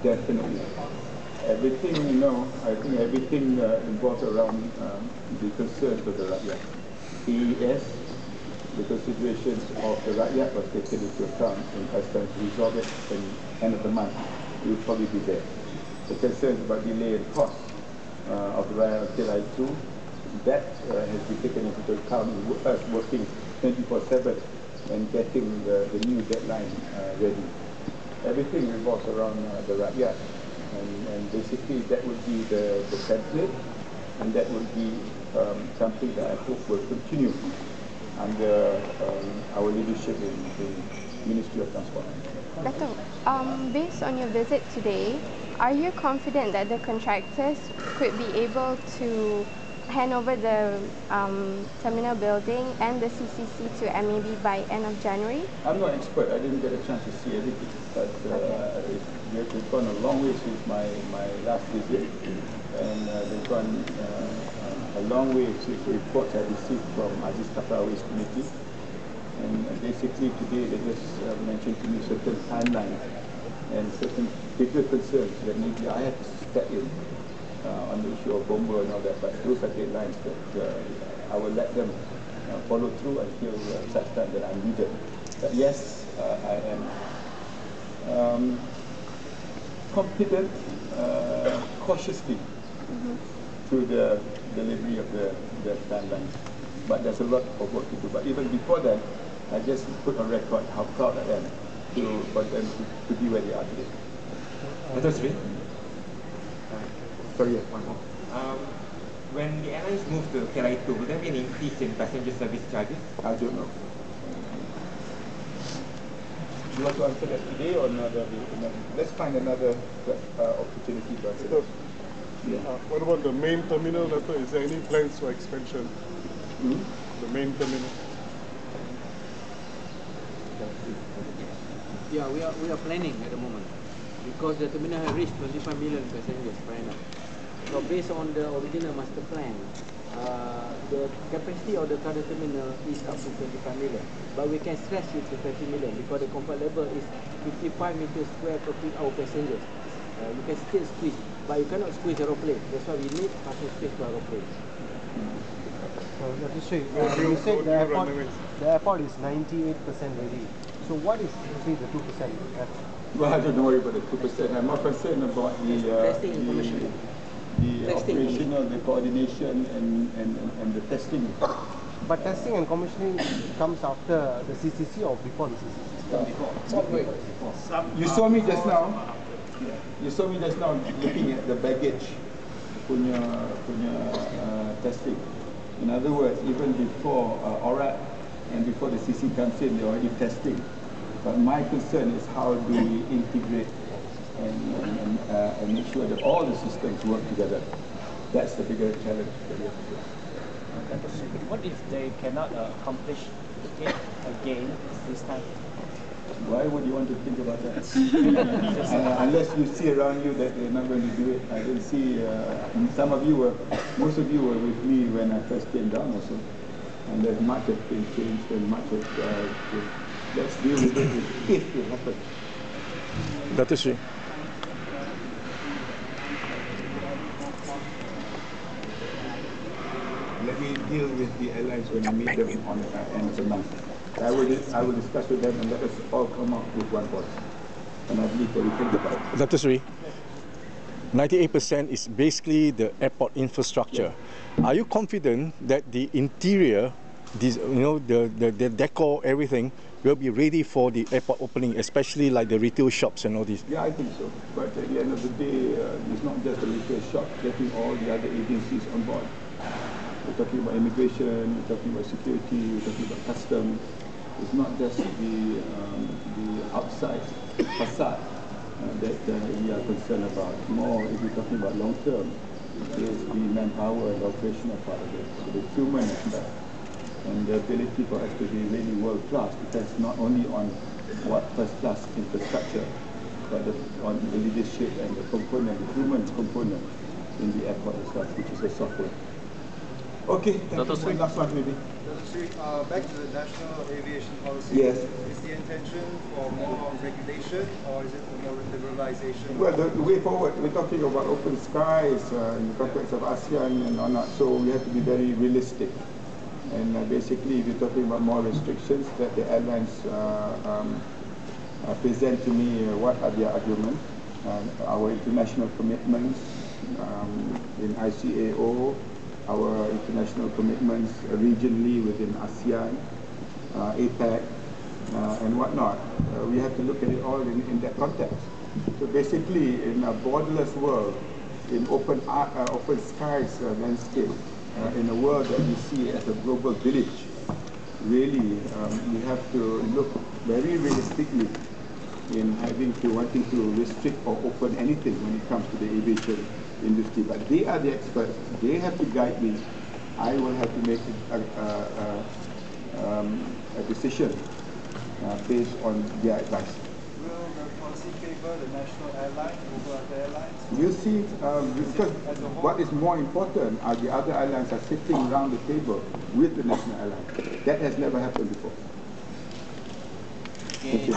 Definitely. Everything, you know, I think everything involves around the concerns of the rakyat. KES, the considerations of the rakyat was taken into account in as time to resolve it in end of the month. It will probably be there. The concerns about delay and cost of the rakyat of KLIA2, that has been taken into account in us working 24/7 and getting the new deadline ready. Everything revolves around the rakyat, and basically that would be the template, and that would be something that I hope will continue under our leadership in the Ministry of Transport. Dato', based on your visit today, are you confident that the contractors could be able to hand over the terminal building and the CCC to MAB by end of January? I'm not an expert. I didn't get a chance to see everything, but they've gone a long way since my last visit, and they've gone a long way since the reports I received from Aziz Tafrawi's committee. And basically today they just mentioned to me certain timelines and certain bigger concerns that maybe I have to step in on the issue of bomber and all that, but those are deadlines that I will let them follow through until such time that I'm needed. But yes, I am confident, cautiously, through the delivery of the timelines. But there's a lot of work to do. But even before that, I just put on record how proud I am for them to be where they are today. That's great. Sorry, one more. When the airlines move to KLIA2, will there be an increase in passenger service charges? I don't know. You want to answer that today or another? Let's find another opportunity to answer that. What about the main terminal? Is there any plans for expansion? The main terminal? Yeah, we are planning at the moment because the terminal has reached 25 million passengers right now. So based on the original master plan, the capacity of the current terminal is up to 25 million, but we can stretch it to 30 million because the comfort level is 55 meters square per peak hour passengers. You can still squeeze, but you cannot squeeze aeroplane. That's why we need parking space for aeroplanes. You said the airport is 98% ready. So what is actually the 2%? Well, I don't worry about the 2%. I'm more concerned about the operational, the coordination, and the testing. But testing and commissioning comes after the CCC or before the CCC? Before. You saw me just now. You saw me just now looking at the baggage punya testing. In other words, even before ORAT and before the CC comes in, they're already testing. But my concern is how do we integrate and make sure that all the systems work together. That's the bigger challenge that we have to do. What if they cannot accomplish it again this time? Why would you want to think about that? Unless you see around you that they're not going to do it. I don't see, most of you were with me when I first came down also. And there's much has been changed and much has let's deal with it if it happens. That is it. Let me deal with the airlines when I meet them on the end of the month. I will discuss with them and let us all come up with one voice. And I believe that we can do that. That is right. 98% is basically the airport infrastructure. Yes. Are you confident that the interior, the decor, everything will be ready for the airport opening, especially like the retail shops and all these? Yeah, I think so. But at the end of the day, it's not just the retail shop, getting all the other agencies on board. We're talking about immigration, we're talking about security, we're talking about customs. It's not just the outside facade that we are concerned about. More, if we're talking about long term, is the manpower and operational part of it. So the human aspect and the ability for us to be really world class depends not only on what first class infrastructure, but on the leadership and the component, the human component in the airport itself, which is the software. Okay, thank you. One last one, maybe. Back to the national aviation policy. Yes. Is the intention for more regulation or is it for more liberalization? Well, the way forward, we're talking about open skies in the context of ASEAN and not, so we have to be very realistic. And basically, if you're talking about more restrictions that the airlines present to me, what are their arguments? Our international commitments in ICAO, our international commitments regionally within ASEAN, APEC, and whatnot. We have to look at it all in that context. So basically, in a borderless world, in open skies landscape, in a world that we see as a global village, really we have to look very realistically in wanting to restrict or open anything when it comes to the aviation industry. But they are the experts. They have to guide me. I will have to make a decision based on their advice. Will the policy favor the national airline over other airlines? You see, because what is more important are the other airlines are sitting around the table with the national airline. That has never happened before. Thank you.